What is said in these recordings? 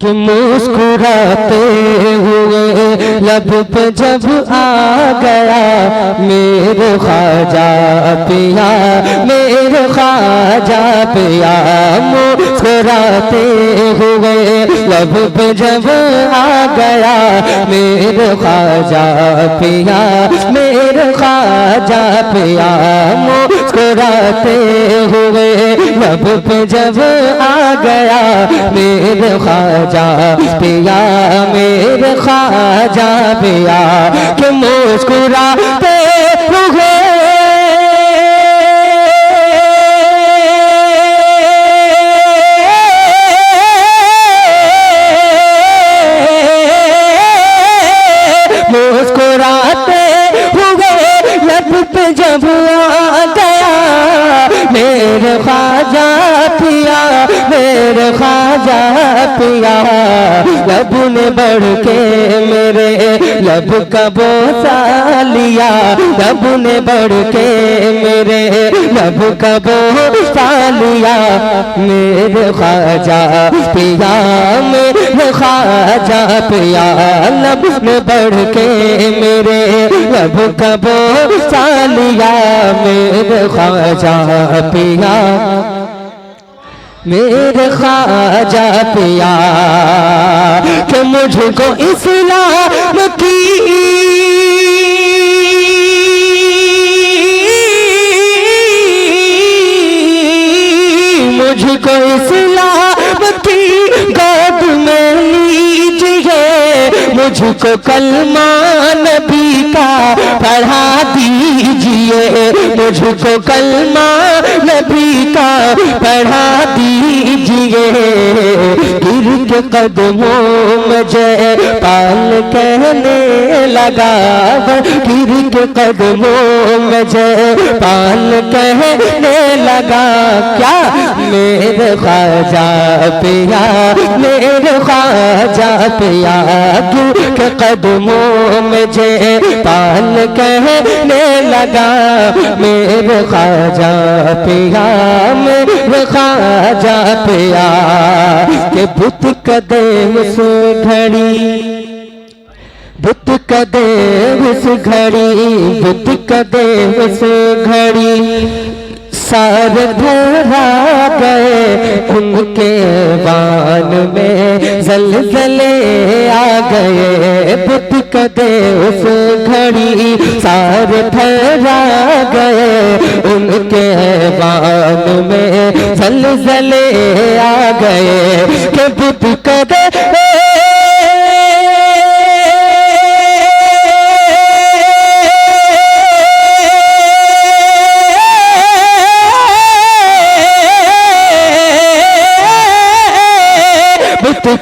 कि मुस्कुराते हुए लब पे जब आ गया मेरे ख्वाजा पिया, मेरे ख्वाजा पिया। मुस्कुराते हुए लब पे जब आ गया मेरे ख्वाजा पिया, मेरे ख्वाजा पिया। मुस्कुराते हुए लब पे जब आ गया मेरे ख्वाजा पिया, मेरे ख्वाजा पिया। कि मुस्कुराते हुए मुस्कुराते हुए लब पे जब आ गया मेरे ख्वाजा पिया, मेरे ख्वाजा पिया। लब ने बढ़ के मेरे लब का बोसा लिया, लब ने बढ़ के मेरे लब का बोसा लिया मेरे ख्वाजा पिया, मेरे ख्वाजा पिया। लब ने बढ़ के मेरे लब का बोसा लिया मेरे ख्वाजा पिया, मेरे ख्वाजा पिया। कि मुझको इस्लाम की मुझको इस्लाम की गोद में लीजिए, मुझको कलमा नबी का पढ़ा दीजिए, मुझको कलमा नबी का पढ़ा दीजिए। गिर के कदमों में जय पाल कहने लगा, गिर के कदमों में जय पाल कहने लगा। क्या मेरे ख्वाजा पिया, मेरे ख्वाजा पिया। गिर के कदमों में जय पाल कहने लगा मेरे ख्वाजा पिया, मेरे ख्वाजा पिया। के बुत कदे उस घड़ी, बुत कदे उस घड़ी, बुत कदे उस घड़ी सारे धरा गए उनके बान में ज़लज़ले आ गए। बुत कदे उस घड़ी सारे धरा गए उनके बान में ज़लज़ले आ गए। कि बुत कदे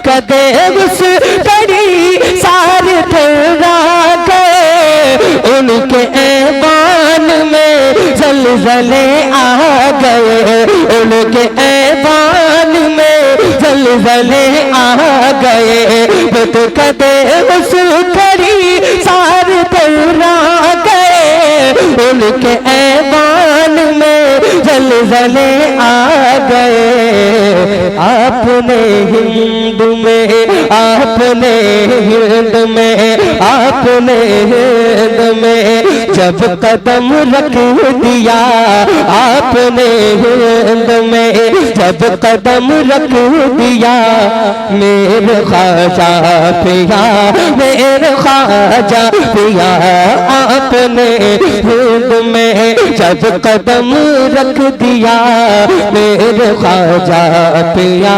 कदे उस घड़ी सारे ठहरा गए उनके ऐवान में ज़लज़ले आ गए, उनके ऐवान में ज़लज़ले आ गए। बुत कदे उस घड़ी सारे ठहरा गए उनके ऐवान में ज़लज़ले आ गए। आपने हिंद में, आपने हिंद में, आपने हिंद में जब कदम रख दिया, आपने हिंद में जब कदम रख दिया मेरे ख्वाजा पिया, मेरे ख्वाजा पिया। आपने हिंद में जब कदम रख दिया मेरे ख्वाजा पिया,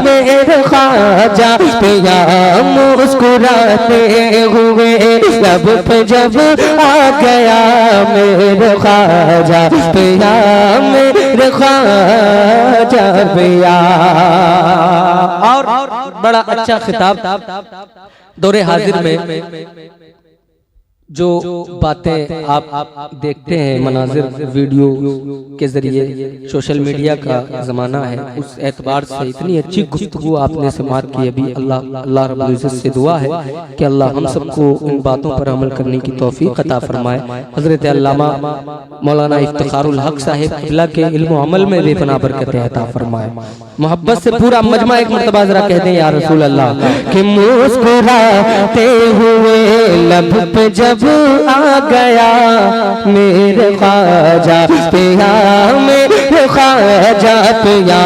मेरे ख्वाजा पिया। मुस्कुराते हुए लब पे जब आ गया मेरे ख्वाजा पिया, मेरे ख्वाजा पिया। और बड़ा अच्छा खिताब दौरे हाजिर में जो बातें आप देखते हैं मनाजिर वीडियो के ज़रिए, सोशल मीडिया का ज़माना है, उस एतबार से इतनी अच्छी गुफ्तगू आपने समात की। अभी अल्लाह रब्बुल इज़्ज़त से दुआ है कि अल्लाह हम सबको इन बातों पर अमल करने की तौफीक अता फरमाए। हज़रत अल्लामा मौलाना इफ्तिखारुल हक साहिब क़िबला के इल्म व अमल में बेपनाह बरकतें अता फरमाए। मोहब्बत से पूरा मजमा एक मरतबा ज़रा कह दें या रसूल अल्लाह कि मुस्कुराते हुए लब पे जब आ गया मेरे ख्वाजा पिया, मेरे ख्वाजा पिया।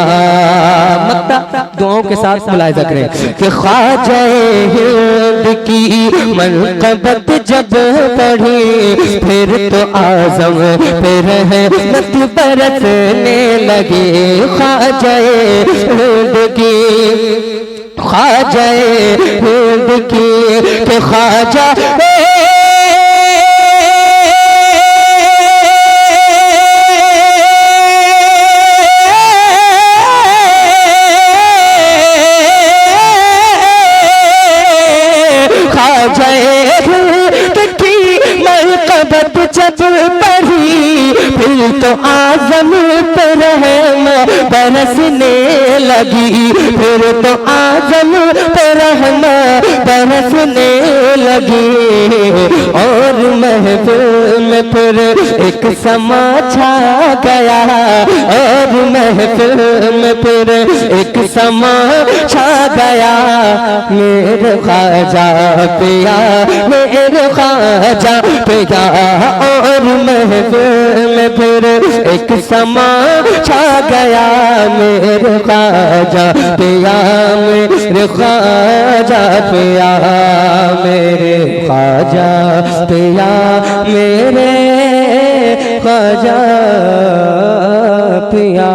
मक्ता दुआओं के साथ मुलाहिज़ा करें कि ख्वाजा हिंद की मनक़बत जब पढ़ी फिर तो आज़म पे रहमत बरसने लगी। ख्वाजा हिंद की, ख्वाजा हिंद की के ख्वाजा जब पढ़ी फिर तो आज़म पर रहमत बरसने लगी, फिर तो आज़म पर रहमत बरसने लगी। और महफिल में फिर एक समा छा गया, और महफिल में फिर एक समा छा गया मेरे ख्वाजा पिया, मेरे ख्वाजा पिया। और महफिल में फिर एक समा छा गया मेरे ख्वाजा पिया, मेरे ख्वाजा पिया, मेरे ख्वाजा पिया, मेरे ख्वाजा पिया।